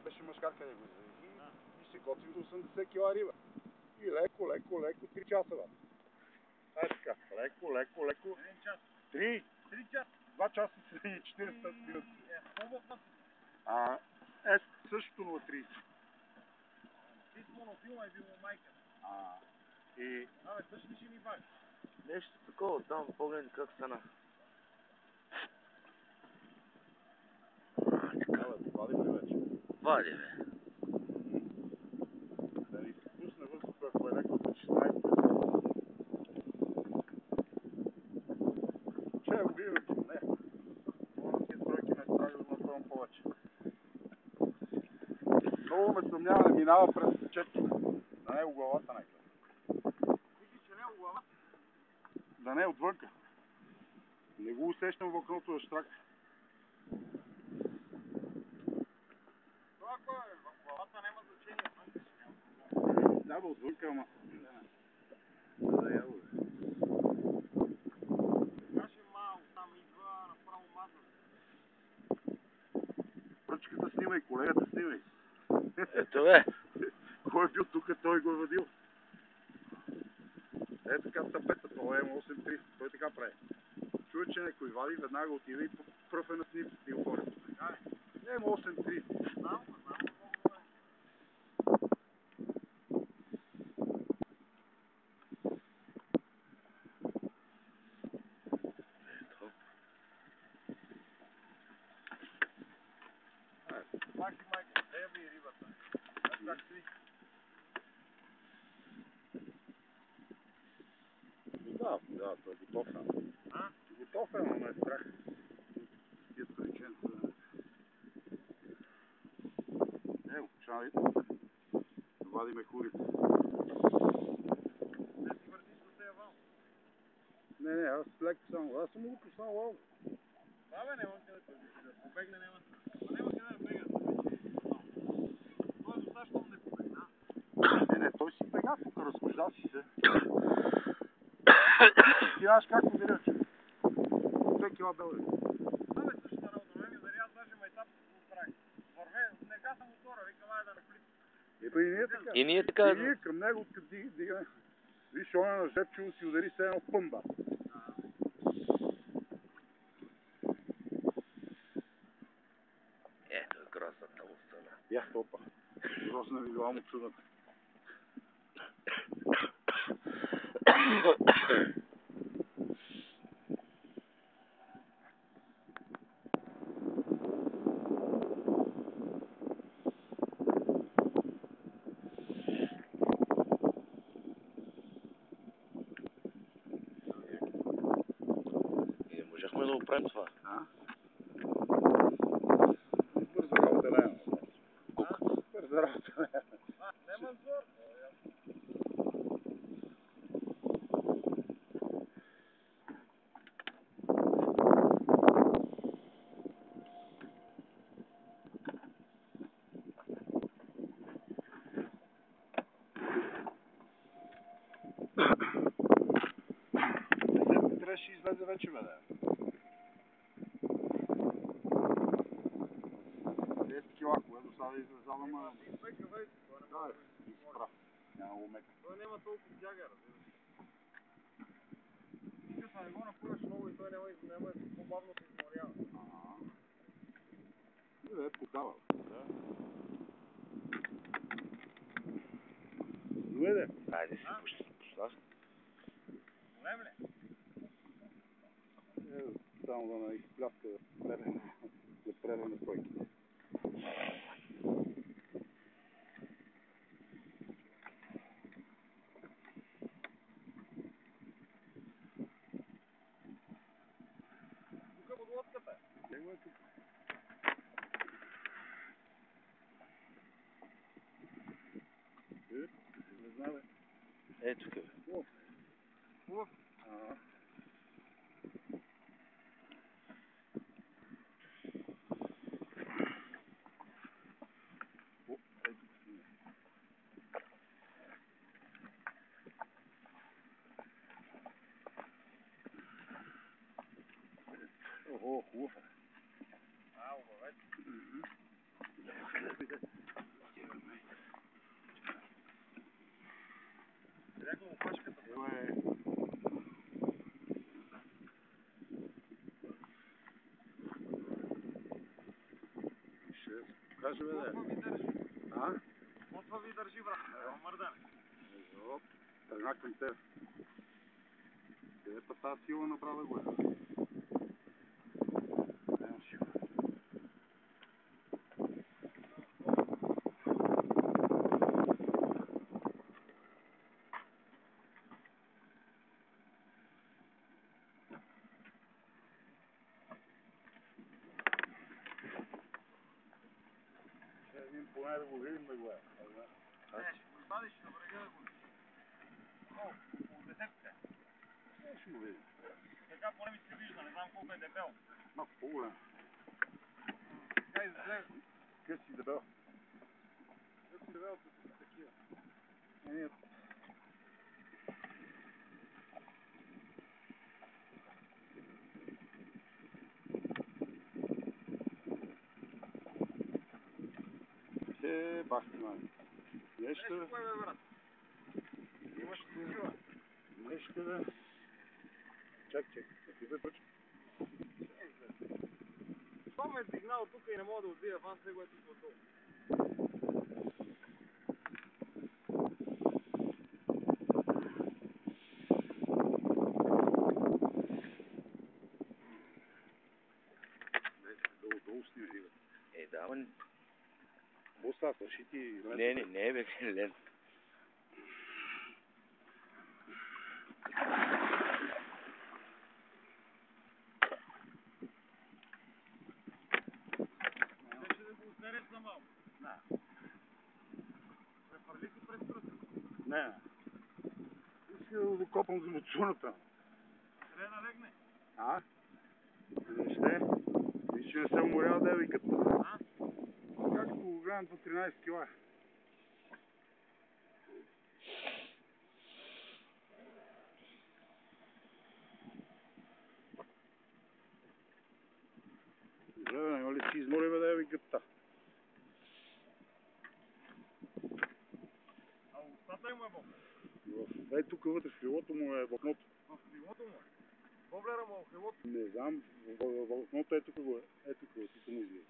беше мъжкар, къде го изведих и се готвим до 80 кила риба. И леко, 3 часа, бе. Ай така, леко. 1 час. 3 часа. 2 часа и 40 минути. Същото 0,30. Ти с монофилма е бил майка. И... Абе, също ли ще ми бави? Нещо такова, там погледни как стана. Така, бе, вади ли вече? Вади, бе. Да ни се пусне въздуха, ако е леко за 16. Че го видим, не. Може да тройки ме страги да направим повече. Много ме съмнява, не минава през четчето. Да не е у главата някъде. Мислиш, че не е у главата? Да не е отвънка. Не го усещам вълкното да штрак. Това кой е? В главата няма значение. Вънка ще няма проблем. Да, бе, отвънка, ама. Да, яво, бе. Каже малко, там идва направо мазна. Пръчката снимай, колегата снимай. Ето, бе. Кой е бил тук, той го е водил. Е така тъпета, това е М830, той така прави. Чуя, че някой вади, веднага отива и пръв е на снимките и отвори. М830. Знам, много добре. Ето. Майка, дай ми рибата. Как стои? Да, той е готов. Готов е, но ме е страх. Тия приченца. Ево, чай. Вадиме хурите. Не си въртиш до тези вал. Не, аз леко само. Аз съм го пуснал лаво. Да, бе, няма къде да побегне, няма. Няма къде да бега. Той е достатъчно не побегна. Не, той си бега тук, разхожда си се. Ти знаеш как го видя, че 2 кила беле. Абе, същата работа, ме дали аз даже майтап го правих. Върве, не гаса мотора, викам, ай да не влиза. Ето и ние така. И ние така. И ние към него откъде дигаме. Виж, он е на жепчево си удари се едно пъмба. Ето е грозната лустана. Я, опа. Грозна визуално чудата. И не можехме да го правим това. Бърза работа не е. Бърза работа не е. Нема зор. Трябваше излезе вече, бе, да. 10 кила, което става излезава, ама... Да, и си прав. Няма го мека. Той няма толкова тяга, разбираш. Ти като не го напълнеш много и той няма по-бавно се изморява. Не, подава. Доведе. Айде си пушла. Голем ли? Само да не изпляска да пререме стойките. Тук е подлодката. Него е тук. Не знае. Ето тук. Хубав. Ого, хубав. Обавете. Каже, бе, Готва ви държи. а? Готва ви държи, брат. Ево мърдане. Оп, тръгна към теб. Къде па тази сила направи го? Нямам сила. Ще един поне да го видим да го е. Извадиш на брега да го видиш. О, от десетка. Ще го видим. Така поне ми се вижда, не знам колко е дебел. Малко по-голям. Така изглежда. Къс си дебел. Като дебел са такива. Ние бах ти, май. Нещо, Нещо кое бе, брат? Имаш ли сила? нещо, бе. Чак, да ти започва. Това ме е дигнал тук и не мога да отбия аванс, него е тук отдолу. Долу сними, бе. Да, ама... Боса, свърши ти лента. Не, бе, лен. Беше да го усереш за малко. Не. Префърли си през пръста. Не. Иска да го копам за муцуната. Къде да легне? А? Не ще. Виж, че не се уморял девиката. А? Както го гледам по 13 кила. Гледай, няма ли си измори, бе, девиката? А устата ли му е боб? Ей, тук вътре в крилото му е влакното. В крилото му е. Боблера му е в крилото. Не знам, влакното е тук го е. Е, тук му излиза.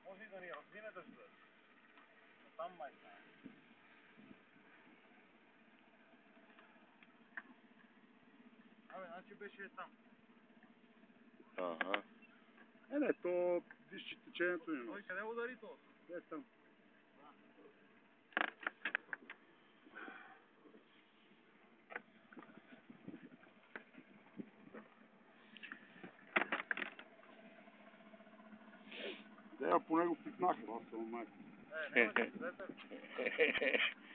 Може и да ни развине дъжда. Там май стане. Абе, значи беше там. Ага. Не, то виж, че течението не Той къде удари то? е там. Да, по него пипнаха, аз съм майка. Няма си двете.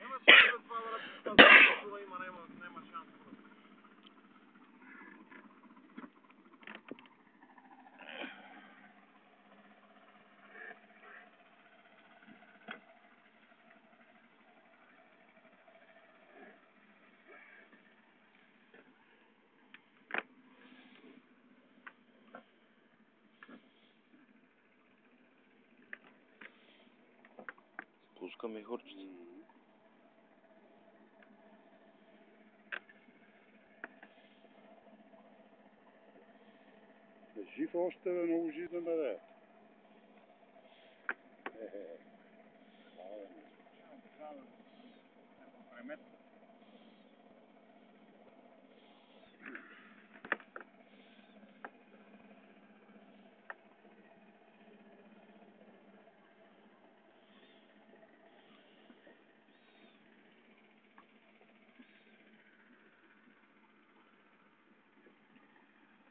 Няма си да това да разпитава, има шанс. Пускаме хорчета. Жив още, бе, много жизнен, бе.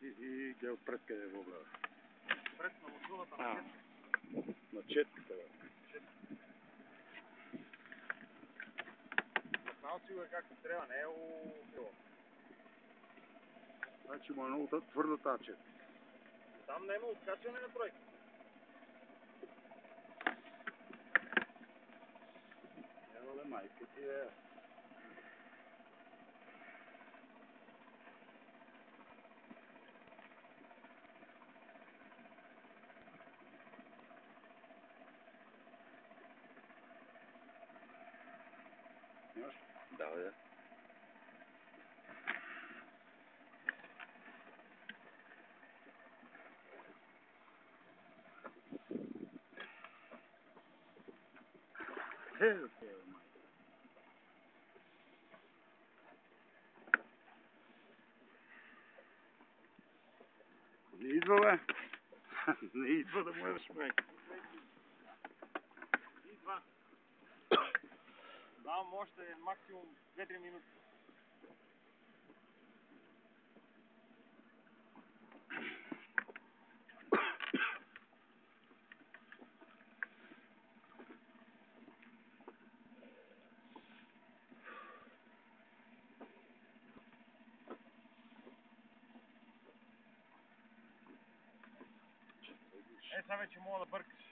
И гледа отпред къде е воблера. Пред на мусулата на четка. На четката, бе. Знал си го е както трябва, не е ухило. Значи му е много твърда тази четка. Там не има откачане на тройка. Ева, бе, майка ти е. Снимаш? Да, бе. Не идва, бе. Не идва да му е шмек. Идва. Давам още максимум 2-3 минути. Сега вече мога да бъркаш.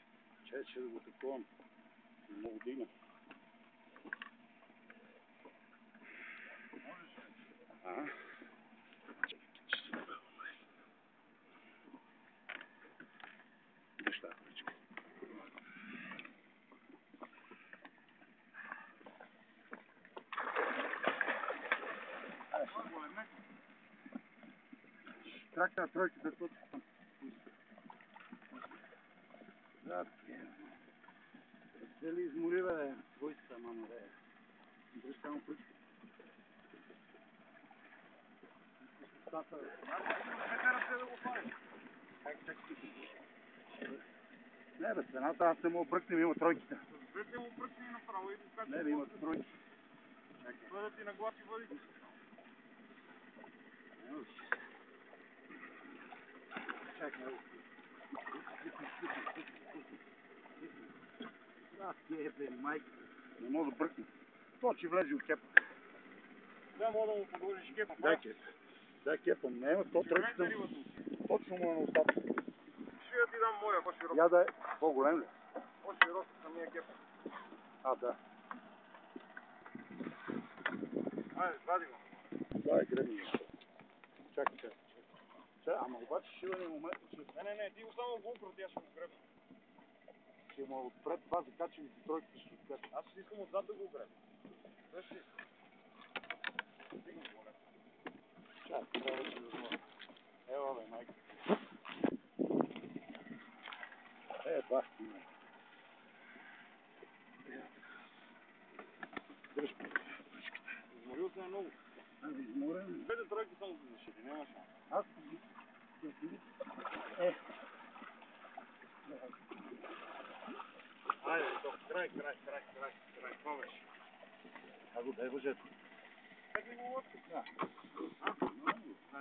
Че да го таковам. Много дигна. Можеш ли? Ага. Виж тази причка. Тракта тройката тут. Да, се ли измори, бе, двойцата, мама, бе. Дръж само причка. Стата, Да го хванеш. не, бе, цената, аз не мога бръкнем, има тройките. Двете му бръкни направо и го качи. Не, бе, има тройки. Той да ти нагласи въдите. Чакай, да, бе, майка. Не мога да бръкнем. То, че влезе от кепа. Да, мога да му подложиш кепа. Дай кеп. Дай кепа, няма, то тройките. Точно му е на устата. Ще я ти дам моя, по-широк. Я да е по-голем ли? По-широк самия кеп. А, да. Айде, вади го. Дай, гребни. Чакай. Ама обаче ще имаме момент, че Не, ти го само го укроти, аз ще го гребна. ще му отпред това закачим и тройките ще откачим. Аз ще искам отзад да го гребна. След ли? Стигна го, ле. Чакай, трябва да ще възможно. Ева, бе, майка. Бахти, майка. Дръж по пръчката. Изморил се много. Аз изморен. Двете тройки само се защити, няма шанс. Аз Айде, стоп. Край. Това беше. го дай въжето. Как ли го лодка? Да. А?